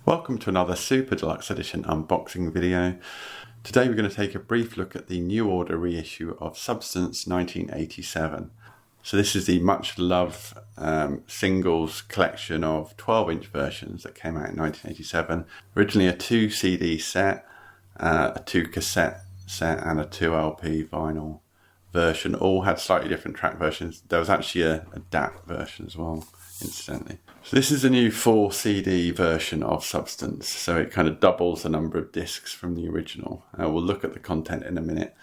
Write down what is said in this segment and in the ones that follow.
Welcome to another Super Deluxe Edition unboxing video. Today we're going to take a brief look at the new order reissue of Substance 1987. So this is the much loved singles collection of 12-inch versions that came out in 1987. Originally a 2 CD set, a 2 cassette set and a 2 LP vinyl version. All had slightly different track versions. There was actually a DAT version as well, incidentally. So this is a new 4 CD version of Substance, so it kind of doubles the number of discs from the original. We'll look at the content in a minute.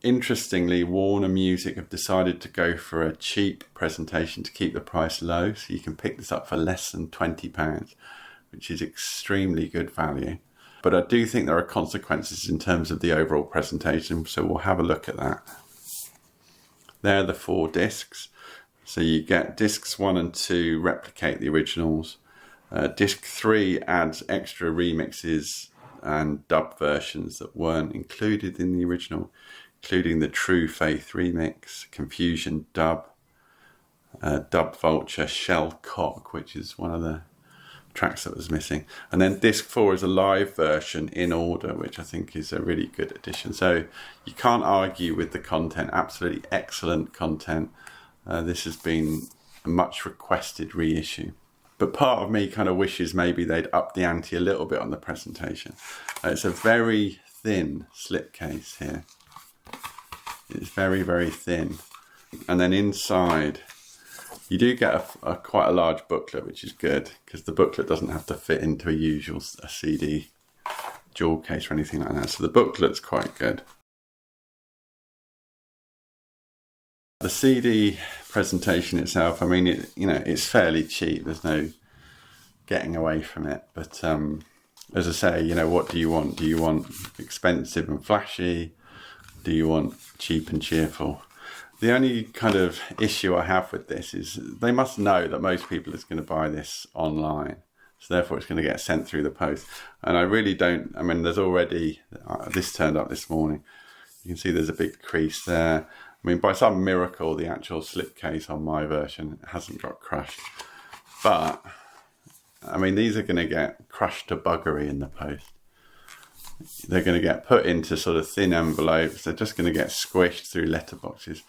Interestingly, Warner Music have decided to go for a cheap presentation to keep the price low, so you can pick this up for less than £20, which is extremely good value. But I do think there are consequences in terms of the overall presentation, so we'll have a look at that. There are the 4 discs. So you get discs 1 and 2 replicate the originals. Disc 3 adds extra remixes and dub versions that weren't included in the original, including the True Faith remix, Confusion dub, Dub Vulture, Shell Cock, which is one of the tracks that was missing. And then disc 4 is a live version in order, which I think is a really good addition. So you can't argue with the content, absolutely excellent content. This has been a much requested reissue. But part of me kind of wishes maybe they'd up the ante a little bit on the presentation. It's a very thin slipcase here. It's very, very thin. And then inside, you do get quite a large booklet, which is good, because the booklet doesn't have to fit into a CD jewel case or anything like that. So the booklet's quite good. The CD presentation itself, I mean, it's fairly cheap. There's no getting away from it. But as I say, what do you want? Do you want expensive and flashy? Do you want cheap and cheerful? The only kind of issue I have with this is they must know that most people are going to buy this online. So therefore it's going to get sent through the post. And I really don't, there's already, this turned up this morning. You can see there's a big crease there. By some miracle, the actual slipcase on my version hasn't got crushed. But, these are going to get crushed to buggery in the post. They're going to get put into sort of thin envelopes. They're just going to get squished through letterboxes.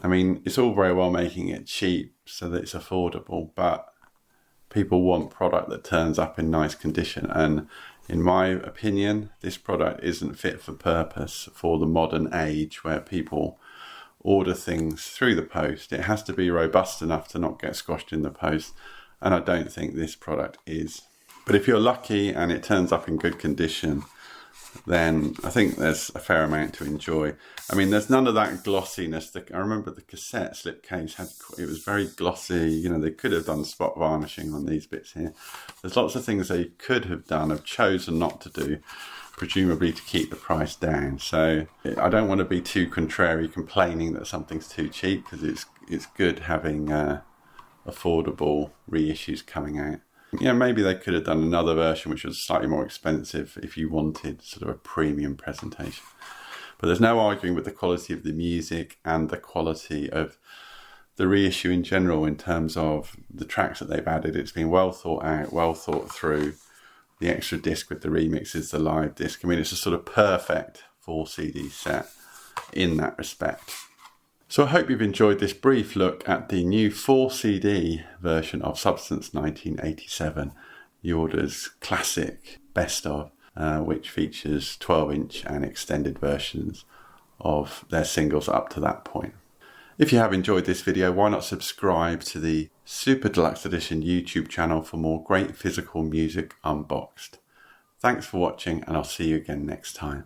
It's all very well making it cheap so that it's affordable, but people want product that turns up in nice condition. And in my opinion, this product isn't fit for purpose for the modern age where people order things through the post. It has to be robust enough to not get squashed in the post, and I don't think this product is. But if you're lucky and it turns up in good condition, then I think there's a fair amount to enjoy. There's none of that glossiness. I remember the cassette slipcase it was very glossy. They could have done spot varnishing on these bits here. There's lots of things they could have done, have chosen not to do, presumably to keep the price down. So I don't want to be too contrary complaining that something's too cheap, because it's good having affordable reissues coming out. Maybe they could have done another version which was slightly more expensive if you wanted sort of a premium presentation. But there's no arguing with the quality of the music and the quality of the reissue in general in terms of the tracks that they've added. It's been well thought out, well thought through. The extra disc with the remixes, the live disc. It's a sort of perfect 4 CD set in that respect. So I hope you've enjoyed this brief look at the new 4 CD version of Substance 1987, the order's classic best of, which features 12-inch and extended versions of their singles up to that point. If you have enjoyed this video, why not subscribe to the Super Deluxe Edition YouTube channel for more great physical music unboxed. Thanks for watching, and I'll see you again next time.